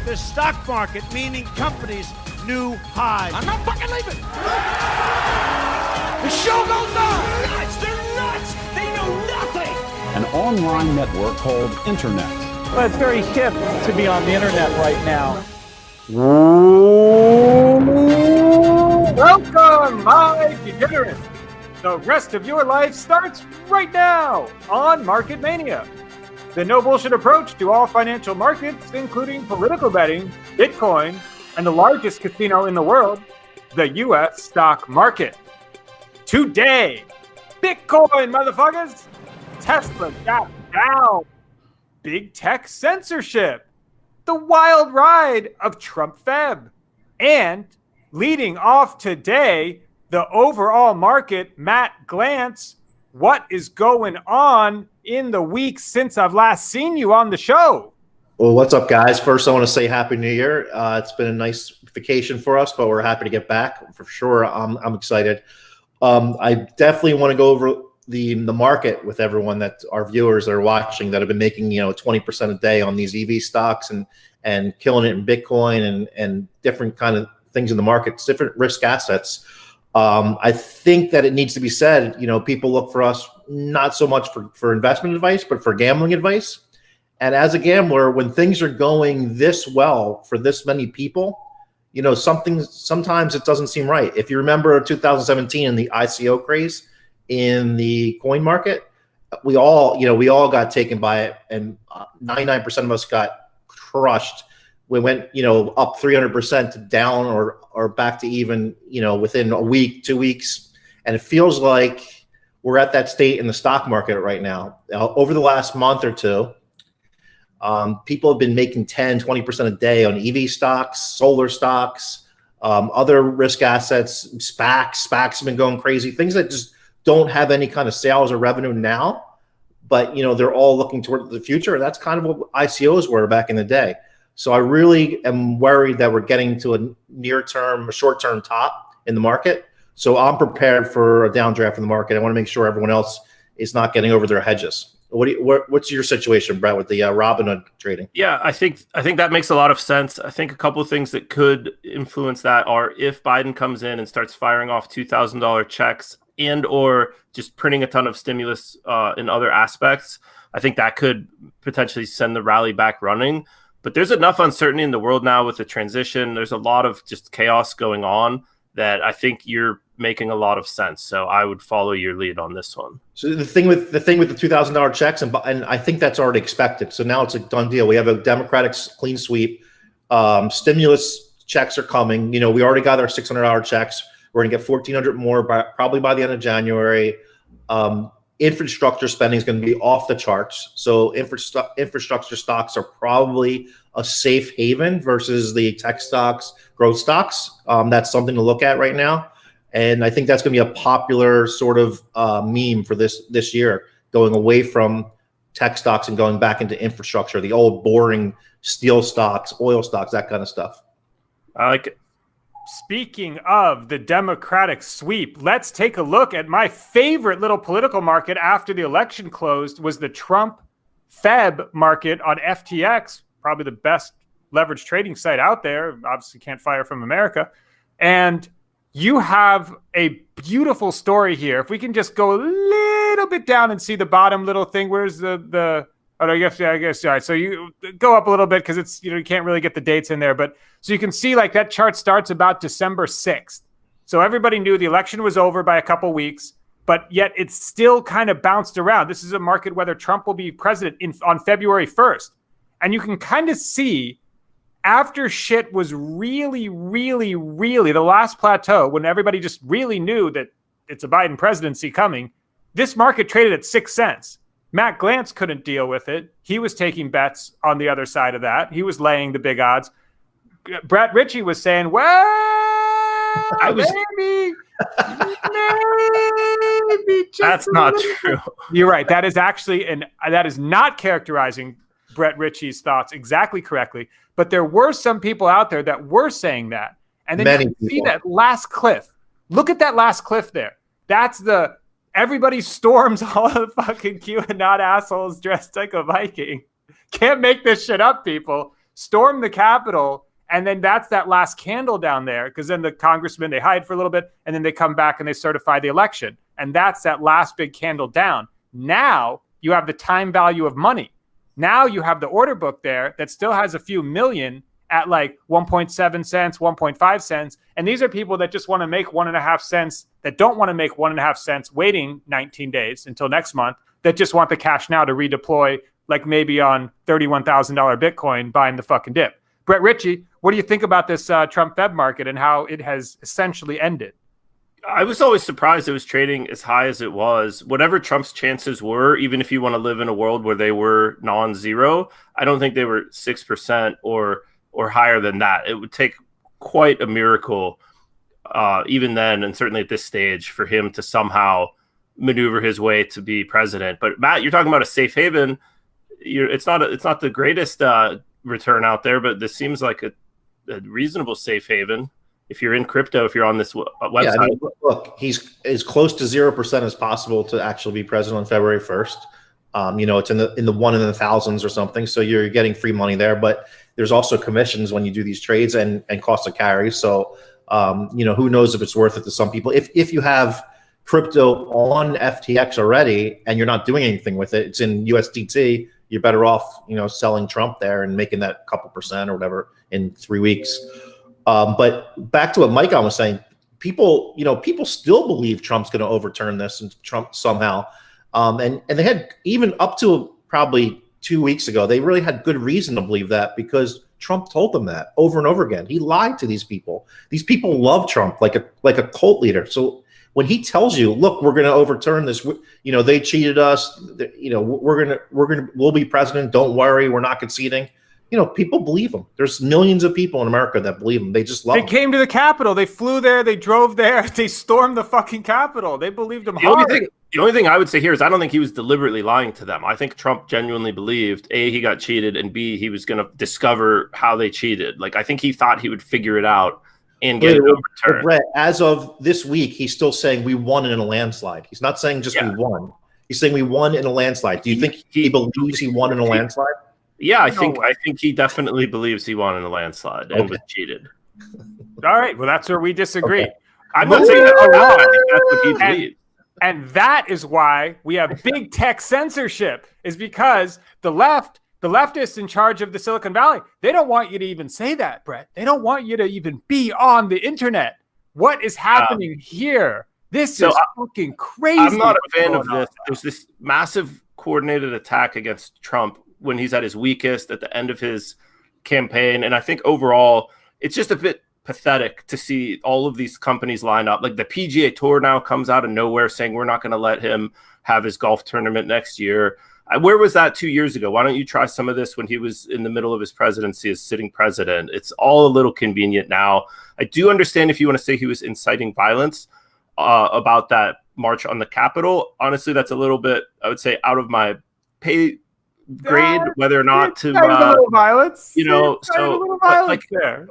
the stock market, meaning companies, new highs. I'm not fucking leaving. The show goes on. Nuts. They're nuts. They know nothing. An online network called Internet. Well, it's very hip to be on the internet right now. Welcome, my degenerates. The rest of your life starts right now on Market Mania. The no bullshit approach to all financial markets, including political betting, Bitcoin, and the largest casino in the world, the U.S. stock market. Today, Bitcoin, motherfuckers! Tesla got down. Big tech censorship. The wild ride of TRUMPFEB. And leading off today, the overall market, Matt Glantz. What is going on in the week since I've last seen you on the show? Well, what's up, guys? First, I want to say Happy New Year. It's been a nice vacation for us, but we're happy to get back for sure. I'm excited. I definitely want to go over the market with everyone that our viewers that are watching that have been making 20% a day on these EV stocks and killing it in Bitcoin and different kind of things in the market, different risk assets. I think that it needs to be said, people look for us not so much for investment advice, but for gambling advice. And as a gambler, when things are going this well for this many people, sometimes it doesn't seem right. If you remember 2017 and the ICO craze in the coin market, we all got taken by it, and 99% of us got crushed. We went, up 300% to down or back to even, within a week, 2 weeks. And it feels like we're at that state in the stock market right now. Over the last month or two, people have been making 10, 20% a day on EV stocks, solar stocks, other risk assets, SPACs. SPACs have been going crazy. Things that just don't have any kind of sales or revenue now, but, they're all looking toward the future. That's kind of what ICOs were back in the day. So I really am worried that we're getting to a short-term top in the market. So I'm prepared for a downdraft in the market. I want to make sure everyone else is not getting over their hedges. What's your situation, Brett, with the Robinhood trading? Yeah, I think that makes a lot of sense. I think a couple of things that could influence that are if Biden comes in and starts firing off $2,000 checks and or just printing a ton of stimulus in other aspects. I think that could potentially send the rally back running. But there's enough uncertainty in the world now with the transition. There's a lot of just chaos going on that I think you're making a lot of sense. So I would follow your lead on this one. So the thing with the $2,000 checks, and I think that's already expected. So now it's a done deal. We have a Democratic clean sweep. Stimulus checks are coming. We already got our $600 checks. We're going to get 1,400 more probably by the end of January. Infrastructure spending is going to be off the charts. So infrastructure stocks are probably a safe haven versus the tech stocks, growth stocks. That's something to look at right now. And I think that's going to be a popular sort of meme for this year, going away from tech stocks and going back into infrastructure, the old boring steel stocks, oil stocks, that kind of stuff. I like it. Speaking of the Democratic sweep, let's take a look at my favorite little political market after the election closed was the TRUMPFEB market on FTX, probably the best leveraged trading site out there. Obviously can't fire from America. And you have a beautiful story here. If we can just go a little bit down and see the bottom little thing. Where's the I guess. All right. So you go up a little bit because it's, you can't really get the dates in there. But so you can see like that chart starts about December 6th. So everybody knew the election was over by a couple weeks, but yet it's still kind of bounced around. This is a market whether Trump will be president on February 1st. And you can kind of see after shit was really, really, really the last plateau when everybody just really knew that it's a Biden presidency coming, this market traded at 6 cents. Matt Glantz couldn't deal with it. He was taking bets on the other side of that. He was laying the big odds. Brett Ritchie was saying, maybe That's not true. You're right. That is actually, that is not characterizing Brett Ritchie's thoughts exactly correctly. But there were some people out there that were saying that. And then you can see that last cliff. Look at that last cliff there. That's everybody storms all the fucking QAnon assholes dressed like a Viking. Can't make this shit up, people. storm the Capitol, and then that's that last candle down there, because then the congressmen, they hide for a little bit, and then they come back and they certify the election. And that's that last big candle down. Now you have the time value of money. Now you have the order book there that still has a few million at like 1.7 cents, 1.5 cents. And these are people that just want to make 1.5 cents, that don't want to make 1.5 cents waiting 19 days until next month, that just want the cash now to redeploy, like maybe on $31,000 Bitcoin buying the fucking dip. Brett Ritchie, what do you think about this Trump Fed market and how it has essentially ended? I was always surprised it was trading as high as it was. Whatever Trump's chances were, even if you want to live in a world where they were non-zero, I don't think they were 6% or higher than that. It would take quite a miracle, even then, and certainly at this stage, for him to somehow maneuver his way to be president. But Matt, you're talking about a safe haven. It's not the greatest return out there, but this seems like a reasonable safe haven. If you're in crypto, if you're on this website. Yeah, I mean, look, he's as close to 0% as possible to actually be president on February 1st. It's in the one in the thousands or something. So you're getting free money there, but there's also commissions when you do these trades and cost of carry. So, who knows if it's worth it to some people. If you have crypto on FTX already and you're not doing anything with it, it's in USDT, you're better off, selling Trump there and making that couple percent or whatever in 3 weeks. But back to what Mike was saying, people still believe Trump's going to overturn this and Trump somehow. And they had, even up to probably 2 weeks ago, they really had good reason to believe that because Trump told them that over and over again. He lied to these people. These people love Trump like a cult leader. So when he tells you, look, we're going to overturn this, they cheated us, we'll be president. Don't worry. We're not conceding. People believe him. There's millions of people in America that believe him. They just love him. They came to the Capitol. They flew there. They drove there. They stormed the fucking Capitol. They believed him hard. The only thing I would say here is I don't think he was deliberately lying to them. I think Trump genuinely believed, A, he got cheated, and B, he was going to discover how they cheated. Like, I think he thought he would figure it out and get it overturned. Brett, as of this week, he's still saying we won in a landslide. He's not saying just we won. He's saying we won in a landslide. Do you think he believes he won in a landslide? Yeah, I think he definitely believes he won in a landslide and was cheated. All right, well, that's where we disagree. Okay. I'm not saying that's wrong. I think that's what he believes. And that is why we have big tech censorship, is because the leftists in charge of the Silicon Valley, they don't want you to even say that, Brett. They don't want you to even be on the internet. What is happening here? This is fucking crazy. I'm not a fan of this. There's this massive coordinated attack against Trump when he's at his weakest at the end of his campaign. And I think overall, it's just a bit pathetic to see all of these companies line up. Like the PGA Tour now comes out of nowhere saying we're not going to let him have his golf tournament next year. Where was that 2 years ago? Why don't you try some of this when he was in the middle of his presidency as sitting president? It's all a little convenient now. I do understand if you want to say he was inciting violence about that march on the Capitol. Honestly, that's a little bit, I would say, out of my pay grade, whether or not to a little violence,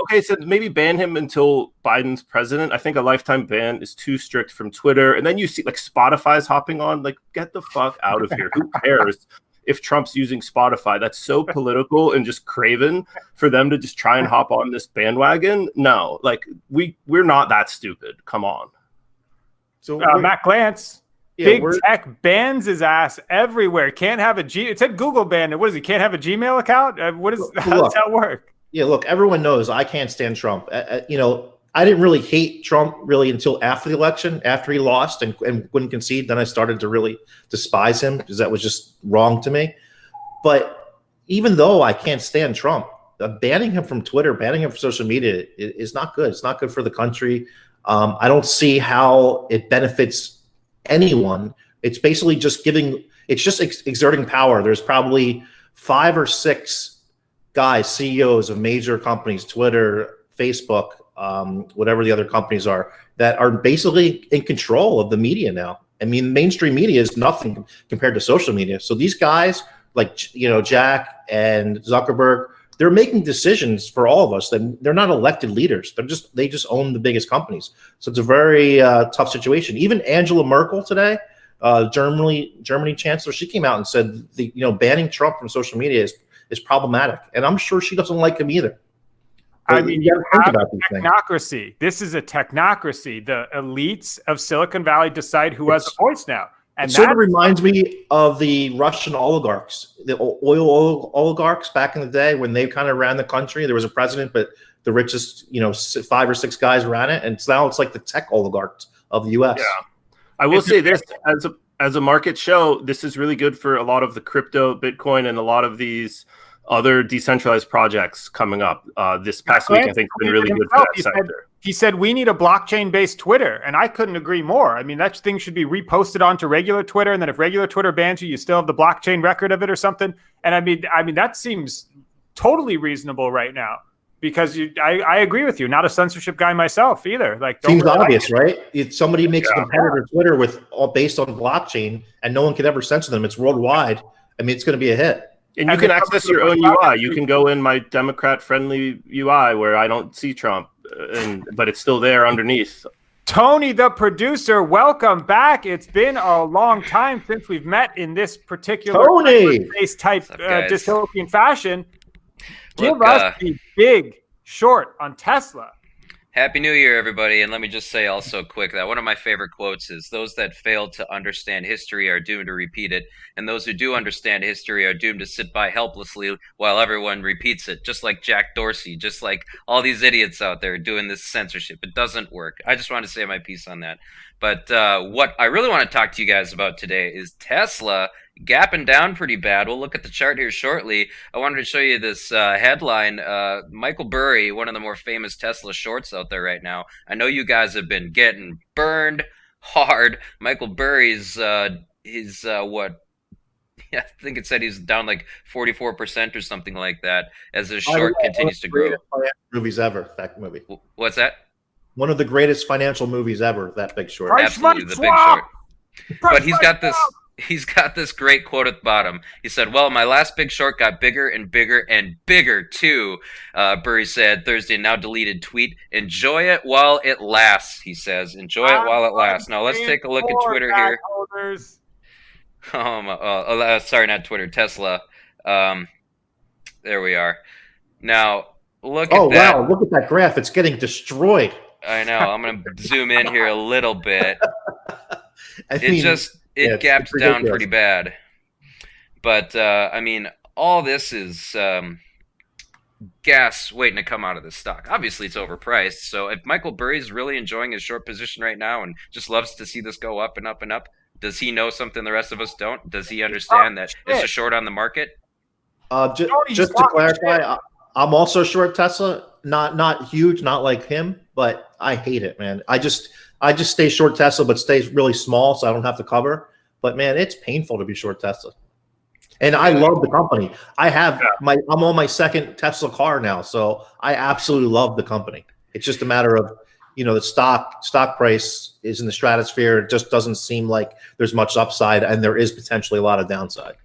okay, so maybe ban him until Biden's president. I think a lifetime ban is too strict from Twitter. And then you see like Spotify's hopping on, like, get the fuck out of here. Who cares if Trump's using Spotify? That's so political and just craven for them to just try and hop on this bandwagon. No, like we're not that stupid. Come on. So Matt Glantz. Big tech bans his ass everywhere. Can't have it said Google banned it. What is he? Can't have a Gmail account? How does that work? Yeah, look, everyone knows I can't stand Trump. I didn't really hate Trump really until after the election, after he lost and wouldn't concede. Then I started to really despise him because that was just wrong to me. But even though I can't stand Trump, banning him from Twitter, banning him from social media is not good. It's not good for the country. I don't see how it benefits anyone. It's basically just exerting power. There's probably 5 or 6 guys, CEOs of major companies, Twitter, Facebook, whatever the other companies are, that are basically in control of the media now. I mean, mainstream media is nothing compared to social media. So these guys like, Jack and Zuckerberg, they're making decisions for all of us. They're not elected leaders. They just own the biggest companies. So it's a very tough situation. Even Angela Merkel today, Germany chancellor, she came out and said banning Trump from social media is problematic, and I'm sure she doesn't like him either. I mean, you think have about these things. technocracy. This is a technocracy. The elites of Silicon Valley decide who has a voice now. And it sort of reminds me of the Russian oligarchs, the oil oligarchs back in the day when they kind of ran the country. There was a president, but the richest, 5 or 6 guys ran it. And now it's like the tech oligarchs of the U.S. Yeah. I will say this as a market show, this is really good for a lot of the crypto, Bitcoin, and a lot of these other decentralized projects coming up. This past week, I think, has been really good for that sector. He said, we need a blockchain-based Twitter, and I couldn't agree more. I mean, that thing should be reposted onto regular Twitter, and then if regular Twitter bans you, you still have the blockchain record of it or something. And I mean, that seems totally reasonable right now, because I agree with you. Not a censorship guy myself either. Like, seems obvious, right? If somebody makes a competitor Twitter based on blockchain, and no one could ever censor them, it's worldwide. I mean, it's going to be a hit. And you can access your own UI. You can go in my Democrat-friendly UI where I don't see Trump, but it's still there underneath. Tony, the producer, welcome back. It's been a long time since we've met in this particular type dystopian fashion. Give us the big short on Tesla. Happy New Year, everybody. And let me just say also quick that one of my favorite quotes is, those that fail to understand history are doomed to repeat it, and those who do understand history are doomed to sit by helplessly while everyone repeats it, just like Jack Dorsey, just like all these idiots out there doing this censorship. It doesn't work. I just want to say my piece on that. But what I really want to talk to you guys about today is Tesla gapping down pretty bad. We'll look at the chart here shortly. I wanted to show you this headline. Michael Burry, one of the more famous Tesla shorts out there right now. I know you guys have been getting burned hard. Michael Burry's what? I think it said he's down like 44% or something like that as his short continues to grow. Movies ever, that movie. What's that? One of the greatest financial movies ever, that Big Short. Absolutely, the Big Short. But he's got this. He's got this great quote at the bottom. He said, well, my last Big Short got bigger and bigger and bigger, too. Burry said Thursday, now deleted tweet. Enjoy it while it lasts, he says. Enjoy it while it lasts. Now, let's take a look at Twitter here. Sorry, not Twitter, Tesla. There we are. Now, look at that. Oh, wow, look at that graph. It's getting destroyed. I know. I'm going to zoom in here a little bit. It gapped down pretty bad. But, I mean, all this is gas waiting to come out of this stock. Obviously, it's overpriced. So if Michael Burry's really enjoying his short position right now and just loves to see this go up and up and up, does he know something the rest of us don't? Does he understand that it's a short on the market? Just to clarify, I'm also short Tesla. Not huge, not like him, but I hate it, man. I just stay short Tesla, but stay really small so I don't have to cover. But man, it's painful to be short Tesla. And I love the company. I'm on my second Tesla car now, so I absolutely love the company. It's just a matter of, the stock price is in the stratosphere. It just doesn't seem like there's much upside, and there is potentially a lot of downside.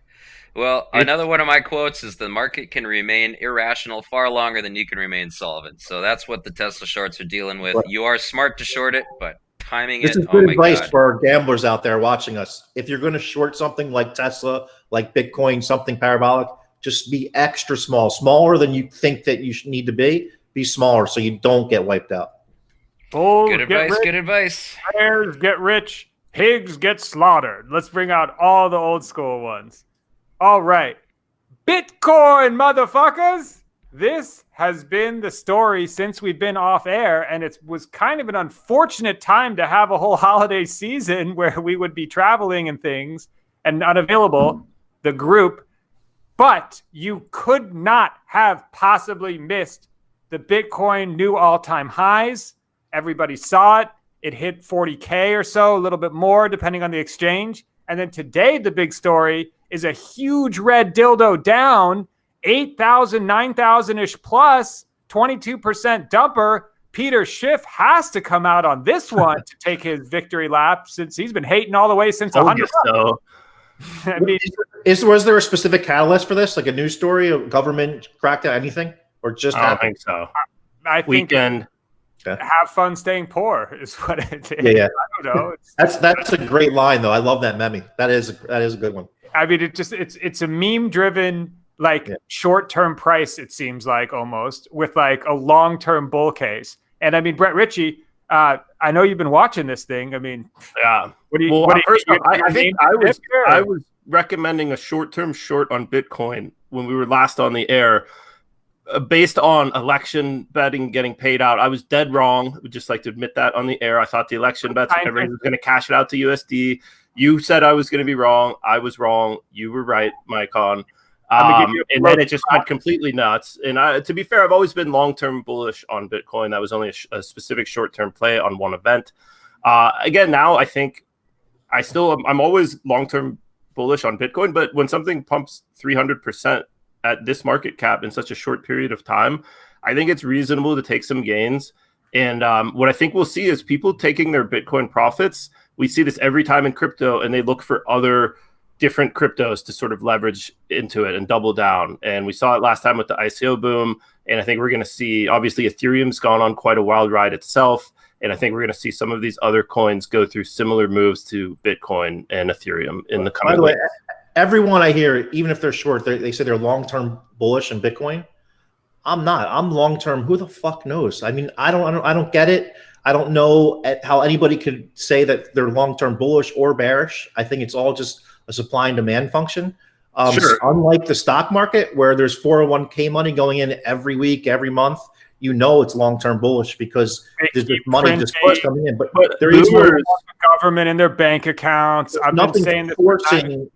Well, another one of my quotes is, the market can remain irrational far longer than you can remain solvent. So that's what the Tesla shorts are dealing with. You are smart to short it, but timing this is good advice for gamblers out there watching us. If you're going to short something like Tesla, like Bitcoin, something parabolic, just be extra small, smaller than you think that you need to be. Be smaller so you don't get wiped out. Good advice. Good advice. Bears get rich, pigs get slaughtered. Let's bring out all the old school ones. All right, Bitcoin, motherfuckers. This has been the story since we've been off air, and it was kind of an unfortunate time to have a whole holiday season where we would be traveling and things and unavailable, the group. But you could not have possibly missed the Bitcoin new all-time highs. Everybody saw it. It hit 40K or so, a little bit more, depending on the exchange. And then today, the big story is a huge red dildo down, 8,000, 9,000-ish plus, 22% dumper. Peter Schiff has to come out on this one to take his victory lap, since he's been hating all the way since 100. So. I mean, was there a specific catalyst for this, like a news story, a government crackdown, anything, or just I don't think so. I think Weekend. Have fun staying poor is what it is. Yeah. I don't know. That's a great line, though. I love that meme. That is a good one. I mean, it's a meme driven like short-term price, it seems like almost, with like a long-term bull case. And I mean, Brett Ritchie, I know you've been watching this thing. I mean, yeah. What do you? Well, What do you first think? off, I think I was recommending a short-term short on Bitcoin when we were last on the air, based on election betting getting paid out. I was dead wrong. I would just like to admit that on the air. I thought the election bets, everybody was going to cash it out to USD. You said I was going to be wrong. I was wrong. You were right, Mycon. And then it just went completely nuts. And to be fair, I've always been long-term bullish on Bitcoin. That was only a specific short-term play on one event. Again, now I think I'm always long-term bullish on Bitcoin, but when something pumps 300% at this market cap in such a short period of time, I think it's reasonable to take some gains. And what I think we'll see is people taking their Bitcoin profits. We see this every time in crypto, and they look for other different cryptos to sort of leverage into it and double down. And we saw it last time with the ICO boom. And I think we're going to see, obviously, Ethereum's gone on quite a wild ride itself. And I think we're going to see some of these other coins go through similar moves to Bitcoin and Ethereum in the coming weeks. Way, everyone I hear, even if they're short, they say they're long-term bullish in Bitcoin. I'm not. I'm long-term. Who the fuck knows? I mean, I don't get it. I don't know how anybody could say that they're long-term bullish or bearish. I think it's all just a supply and demand function. Sure. Unlike the stock market, where there's 401k money going in every week, every month, you know it's long-term bullish because there's just money just coming in. But there is no government in their bank accounts. I've been saying that.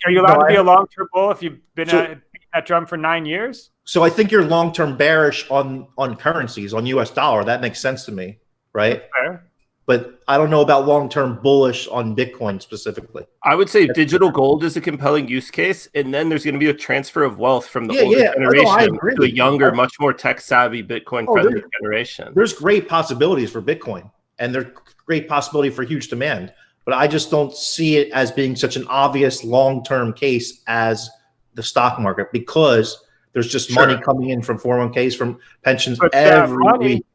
Are you allowed to be a long-term bull if you've been at that drum for 9 years? So I think you're long-term bearish on currencies, on US dollar. That makes sense to me, right? That's fair. But I don't know about long-term bullish on Bitcoin specifically. I would say digital gold is a compelling use case, and then there's going to be a transfer of wealth from the older generation to a younger, much more tech-savvy, Bitcoin-friendly generation. There's great possibilities for Bitcoin, and there's great possibility for huge demand. But I just don't see it as being such an obvious long-term case as the stock market, because there's just money coming in from 401ks, from pensions every week.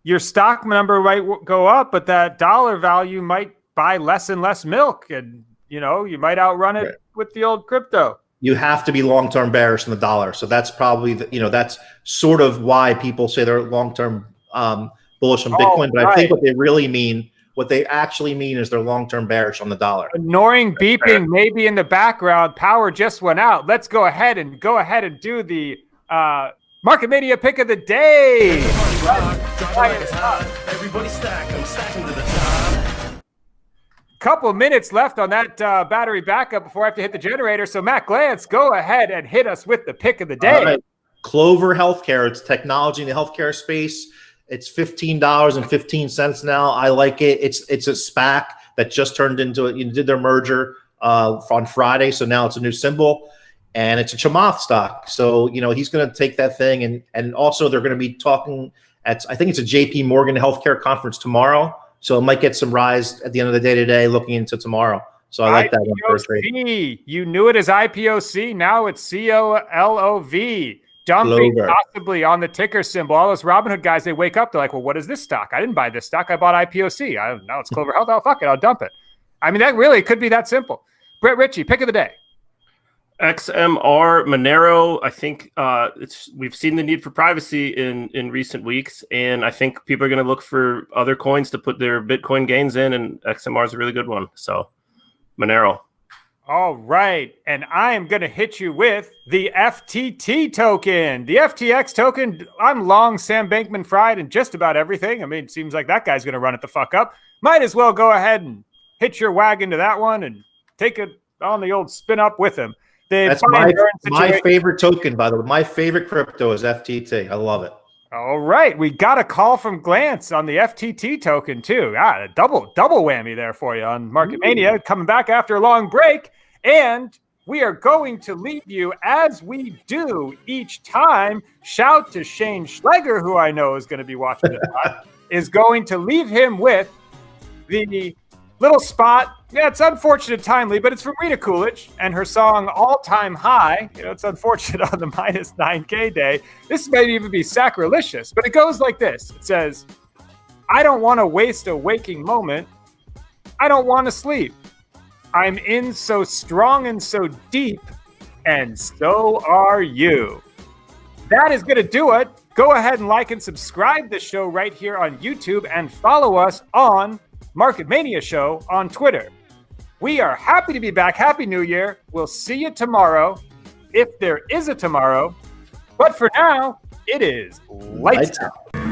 Your stock number might go up, but that dollar value might buy less and less milk, and you might outrun it with the old crypto. You have to be long-term bearish in the dollar, so that's probably that's sort of why people say they're long-term bullish on Bitcoin. But I think what they actually mean is they're long-term bearish on the dollar. Annoying beeping maybe in the background. Power just went out. Let's go ahead and do the Market Mania pick of the day. Everybody stack. I'm stacking to the top. Couple minutes left on that battery backup before I have to hit the generator. So Matt Glantz, go ahead and hit us with the pick of the day. All right. Clover Healthcare. It's technology in the healthcare space. It's $15.15 now. I like it. It's a SPAC that just turned into it. You did their merger on Friday, so now it's a new symbol. And it's a Chamath stock. So, he's going to take that thing. And also they're going to be talking at, I think it's a JP Morgan healthcare conference tomorrow. So it might get some rise at the end of the day today, looking into tomorrow. So I like that one for a trade. You knew it as IPOC. Now it's COLOV. Dumping possibly on the ticker symbol. All those Robinhood guys, they wake up. They're like, well, what is this stock? I didn't buy this stock. I bought IPOC. I don't know. It's Clover Health. Oh, fuck it. I'll dump it. I mean, that really could be that simple. Brett Ritchie, pick of the day. XMR Monero. I think we've seen the need for privacy in recent weeks, and I think people are going to look for other coins to put their Bitcoin gains in, and XMR is a really good one. So Monero. All right, and I am going to hit you with the FTT token, the FTX token. I'm long Sam Bankman-Fried and just about everything. I mean, it seems like that guy's going to run it the fuck up. Might as well go ahead and hitch your wagon to that one and take it on the old spin up with him. That's my favorite token, by the way. My favorite crypto is FTT. I love it. All right. We got a call from Glantz on the FTT token, too. A double whammy there for you on Market Mania, coming back after a long break. And we are going to leave you, as we do each time. Shout to Shane Schleger, who I know is going to be watching this live, is going to leave him with the little spot. Yeah, it's unfortunate timely, but it's from Rita Coolidge and her song All Time High. It's unfortunate on the minus 9K day. This may even be sacrilegious, but it goes like this. It says, I don't want to waste a waking moment. I don't want to sleep. I'm in so strong and so deep. And so are you. That is going to do it. Go ahead and like and subscribe the show right here on YouTube and follow us on Market Mania Show on Twitter. We are happy to be back. Happy New Year. We'll see you tomorrow, if there is a tomorrow. But for now, it is lights out.